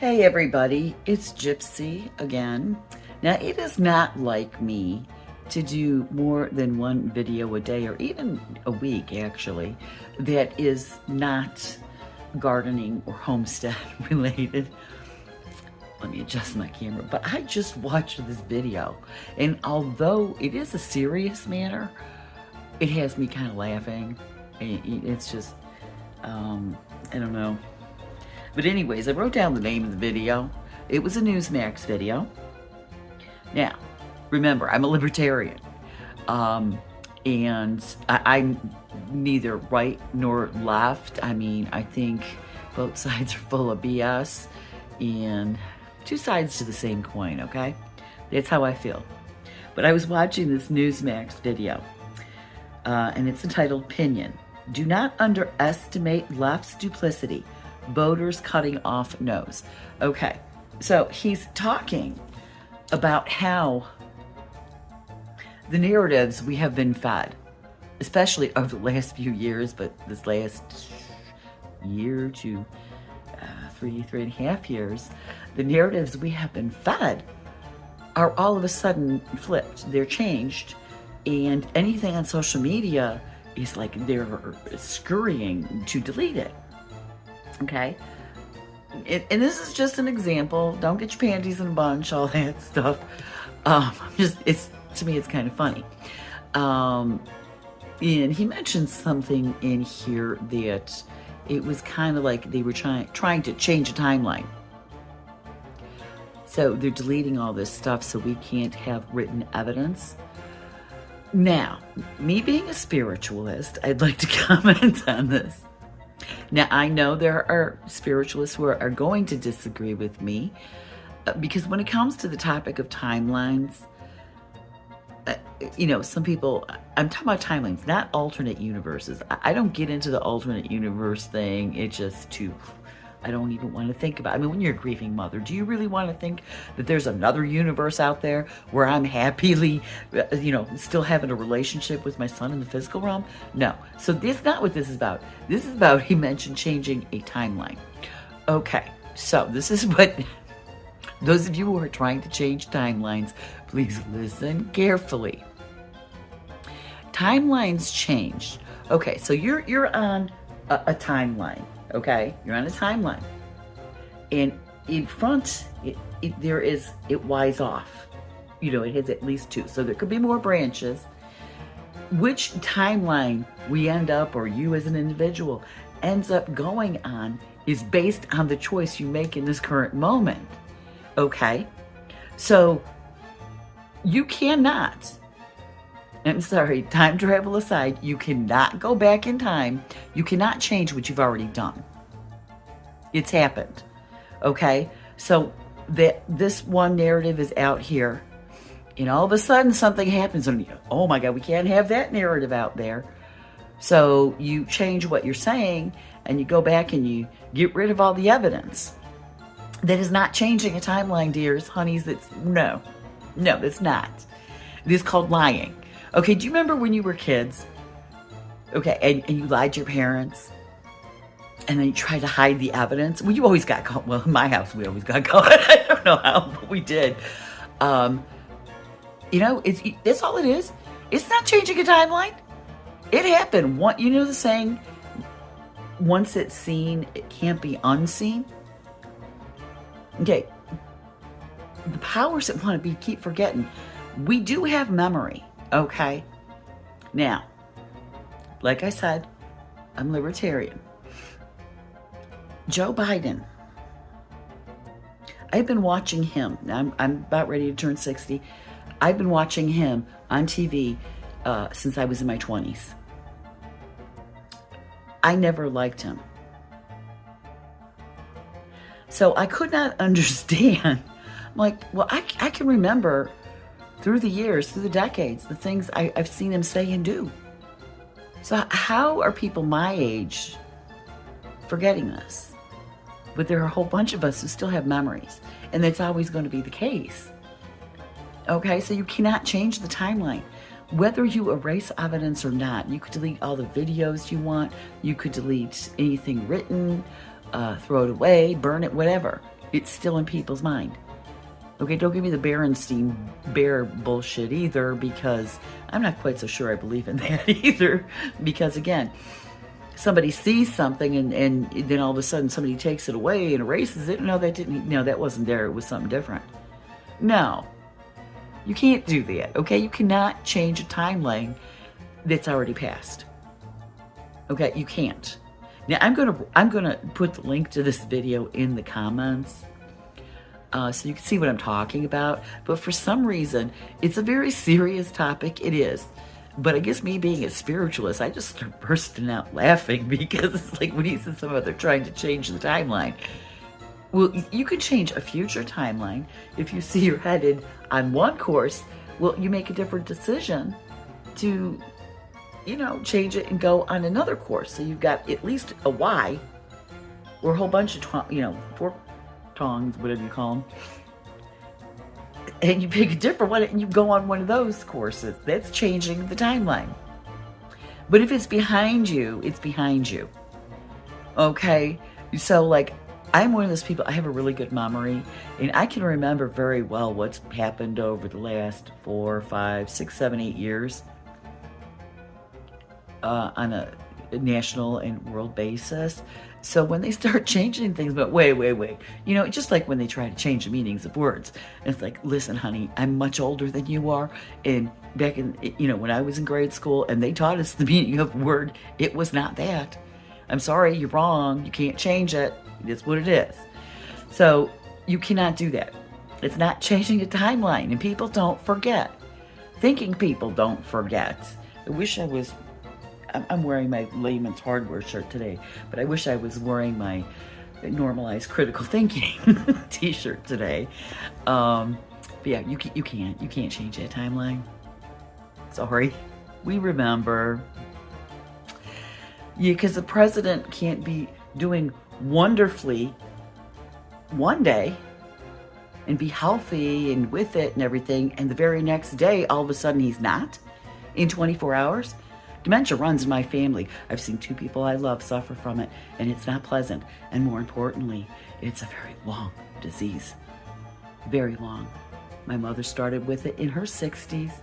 Hey everybody, it's Gypsy again. Now it is not like me to do more than one video a day or even a week actually that is not gardening or homestead related. Let me adjust my camera, but I just watched this video and although it is a serious matter, it has me kind of laughing. It's just, I don't know. But anyways, I wrote down the name of the video. It was a Newsmax video. Now, remember, I'm a libertarian. And I'm neither right nor left. I mean, I think both sides are full of BS and two sides to the same coin, okay? That's how I feel. But I was watching this Newsmax video, and it's entitled Pinion. Do not underestimate left's duplicity. Voters cutting off nose. Okay, so he's talking about how the narratives we have been fed, especially over the last few years, but this last year to 3.5 years, the narratives we have been fed are all of a sudden flipped. They're changed, and anything on social media is like they're scurrying to delete it. Okay, and this is just an example. Don't get your panties in a bunch, all that stuff. To me, it's kind of funny. And he mentioned something in here that it was kind of like they were trying to change a timeline. So they're deleting all this stuff so we can't have written evidence. Now, me being a spiritualist, I'd like to comment on this. Now, I know there are spiritualists who are going to disagree with me because when it comes to the topic of timelines, some people, I'm talking about timelines, not alternate universes. I don't get into the alternate universe thing. It's just I don't even want to think about it. I mean, when you're a grieving mother, do you really want to think that there's another universe out there where I'm happily, still having a relationship with my son in the physical realm? No. So that's not what this is about. This is about, he mentioned changing a timeline. Okay, so this is what, those of you who are trying to change timelines, please listen carefully. Timelines change. Okay, so you're on a timeline. Okay, you're on a timeline, and in front, it wise off. It has at least two, so there could be more branches. Which timeline we end up, or you as an individual ends up going on, is based on the choice you make in this current moment. Okay, so you cannot. I'm sorry, time travel aside, you cannot go back in time. You cannot change what you've already done. It's happened. Okay? So this one narrative is out here, and all of a sudden something happens, and oh my God, we can't have that narrative out there. So you change what you're saying, and you go back and you get rid of all the evidence. That is not changing a timeline, dears, honeys. No, that's not. This is called lying. Okay, do you remember when you were kids? Okay, and you lied to your parents? And then you tried to hide the evidence? Well, you always got caught. Well, in my house, we always got caught. I don't know how, but we did. That's all it is. It's not changing a timeline. It happened. The saying, once it's seen, it can't be unseen? Okay, the powers that want to keep forgetting. We do have memory. Okay, now, like I said, I'm libertarian. Joe Biden, I've been watching him. I'm about ready to turn 60. I've been watching him on TV since I was in my 20s. I never liked him. So I could not understand. I'm like, well, I can remember through the years, through the decades, the things I've seen him say and do. So how are people my age forgetting this? But there are a whole bunch of us who still have memories, and that's always going to be the case. Okay, so you cannot change the timeline. Whether you erase evidence or not, you could delete all the videos you want, you could delete anything written, throw it away, burn it, whatever. it's still in people's mind. Okay, don't give me the Berenstein Bear bullshit either, because I'm not quite so sure I believe in that either. Because again, somebody sees something and then all of a sudden somebody takes it away and erases it. No, that wasn't there. It was something different. No, you can't do that. Okay, you cannot change a timeline that's already passed. Okay, you can't. Now I'm gonna put the link to this video in the comments. So you can see what I'm talking about. But for some reason, it's a very serious topic. It is. But I guess me being a spiritualist, I just start bursting out laughing because it's like when he says something about they're trying to change the timeline. Well, you could change a future timeline if you see you're headed on one course. Well, you make a different decision to, change it and go on another course. So you've got at least a Y or a whole bunch of, four tongs, whatever you call them, and you pick a different one and you go on one of those courses. That's changing the timeline. But if it's behind you, it's behind you. Okay? So like, I'm one of those people, I have a really good memory, and I can remember very well what's happened over the last 4, 5, 6, 7, 8 years on a national and world basis. So when they start changing things, but wait, just like when they try to change the meanings of words, it's like, listen, honey, I'm much older than you are. And back in, when I was in grade school and they taught us the meaning of a word, it was not that. I'm sorry, you're wrong. You can't change it. It's what it is. So you cannot do that. It's not changing a timeline, and people don't forget. Thinking people don't forget. I wish I was, I'm wearing my Layman's Hardware shirt today, but I wish I was wearing my Normalized Critical Thinking t-shirt today. But yeah, you can't change that timeline. Sorry. We remember. Yeah, because the president can't be doing wonderfully one day and be healthy and with it and everything, and the very next day, all of a sudden he's not in 24 hours. Dementia runs in my family. I've seen 2 people I love suffer from it, and it's not pleasant. And more importantly, it's a very long disease. Very long. My mother started with it in her 60s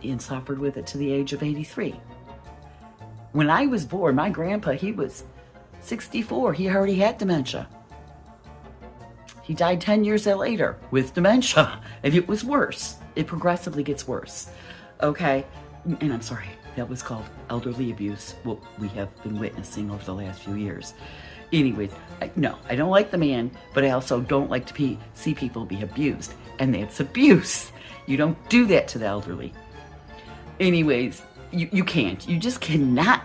and suffered with it to the age of 83. When I was born, my grandpa, he was 64. He already had dementia. He died 10 years later with dementia, and it was worse. It progressively gets worse. Okay? And I'm sorry, that was called elderly abuse, what we have been witnessing over the last few years. Anyways, no, I don't like the man, but I also don't like to see people be abused. And that's abuse. You don't do that to the elderly. Anyways, you can't. You just cannot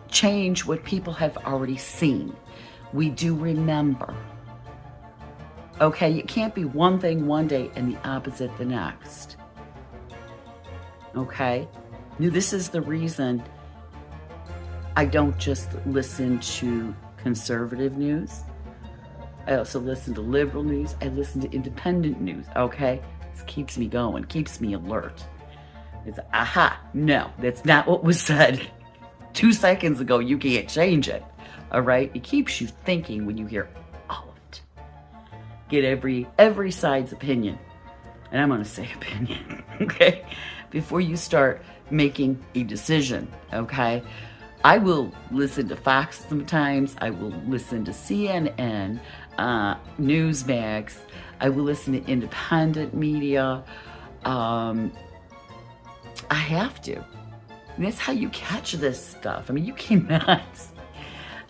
change what people have already seen. We do remember. Okay, it can't be one thing one day and the opposite the next. Okay? Now, this is the reason I don't just listen to conservative news. I also listen to liberal news. I listen to independent news, okay? This keeps me going, keeps me alert. It's, no, that's not what was said 2 seconds ago. You can't change it, all right? It keeps you thinking when you hear all of it. Get every side's opinion. And I'm going to say opinion, okay? Before you start making a decision, okay? I will listen to Fox sometimes. I will listen to CNN, Newsmax. I will listen to independent media. I have to. And that's how you catch this stuff. I mean, you cannot.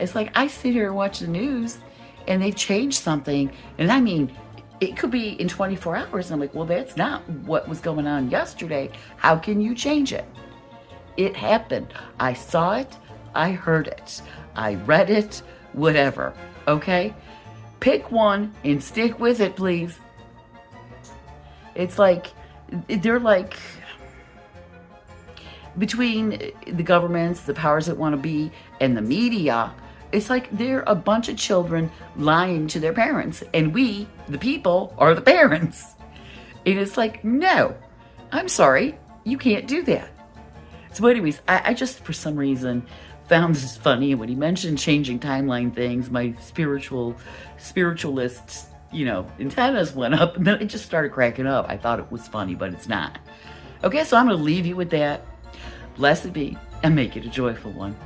It's like I sit here and watch the news and they've changed something. And I mean, it could be in 24 hours. And I'm like, well, that's not what was going on yesterday. How can you change it? It happened. I saw it. I heard it. I read it. Whatever. Okay? Pick one and stick with it, please. It's like, they're like, between the governments, the powers that want to be, and the media, it's like they're a bunch of children lying to their parents. And we, the people, are the parents. And it's like, no, I'm sorry, you can't do that. So anyways, I just, for some reason, found this funny. And when he mentioned changing timeline things, my spiritualists, antennas went up, and then I just started cracking up. I thought it was funny, but it's not. Okay, so I'm going to leave you with that. Blessed be, and make it a joyful one.